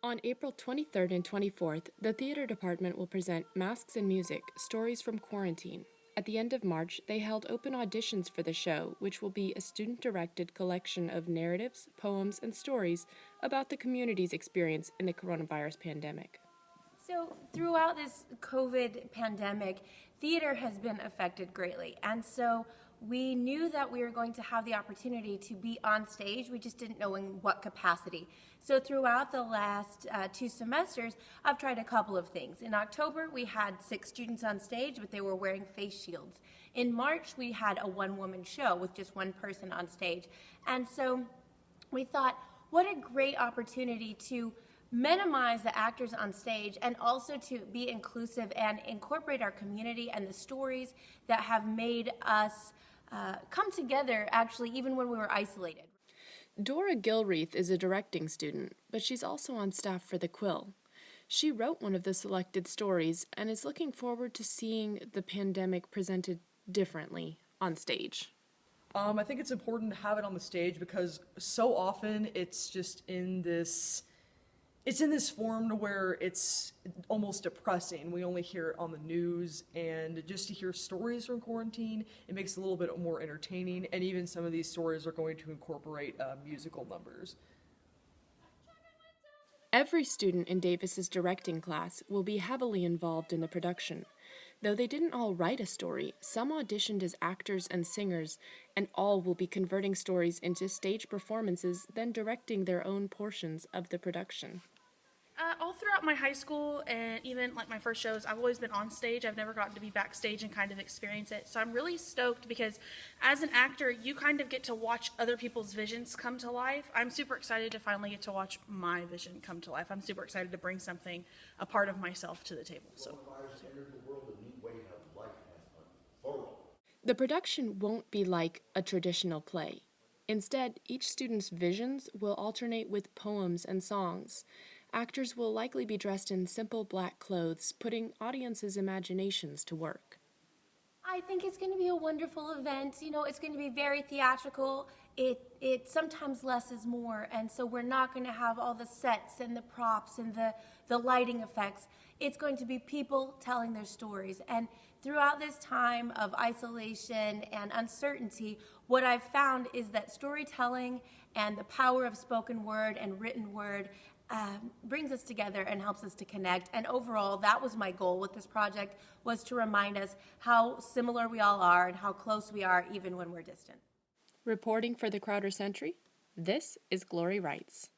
On April 23rd and 24th, the theater department will present Masks and Music, Stories from Quarantine. At the end of March, they held open auditions for the show, which will be a student-directed collection of narratives, poems, and stories about the community's experience in the coronavirus pandemic. So, throughout this COVID pandemic, theater has been affected greatly. And so, we knew that we were going to have the opportunity to be on stage. We just didn't know in what capacity. So, throughout the last 2 semesters, I've tried a couple of things. In October, we had 6 students on stage, but they were wearing face shields. In March, we had a one-woman show with just one person on stage. And so, we thought, what a great opportunity to minimize the actors on stage and also to be inclusive and incorporate our community and the stories that have made us come together, actually, even when we were isolated. Dora Gilreath is a directing student, but she's also on staff for the Quill. She wrote one of the selected stories and is looking forward to seeing the pandemic presented differently on stage. I think it's important to have it on the stage because so often it's just in this form to where it's almost depressing. We only hear it on the news, and just to hear stories from quarantine, it makes it a little bit more entertaining, and even some of these stories are going to incorporate musical numbers. Every student in Davis's directing class will be heavily involved in the production. Though they didn't all write a story, some auditioned as actors and singers, and all will be converting stories into stage performances, then directing their own portions of the production. All throughout my high school and even like my first shows, I've always been on stage. I've never gotten to be backstage and kind of experience it. So I'm really stoked because as an actor, you kind of get to watch other people's visions come to life. I'm super excited to finally get to watch my vision come to life. I'm super excited to bring something, a part of myself to the table. The production won't be like a traditional play. Instead, each student's visions will alternate with poems and songs. Actors will likely be dressed in simple black clothes, putting audiences' imaginations to work. I think it's going to be a wonderful event. You know, it's going to be very theatrical. It sometimes less is more, and so we're not going to have all the sets and the props and the lighting effects. It's going to be people telling their stories. And throughout this time of isolation and uncertainty, what I've found is that storytelling and the power of spoken word and written word brings us together and helps us to connect. And overall, that was my goal with this project, was to remind us how similar we all are and how close we are even when we're distant. Reporting for the Crowder Century, this is Glory Wrights.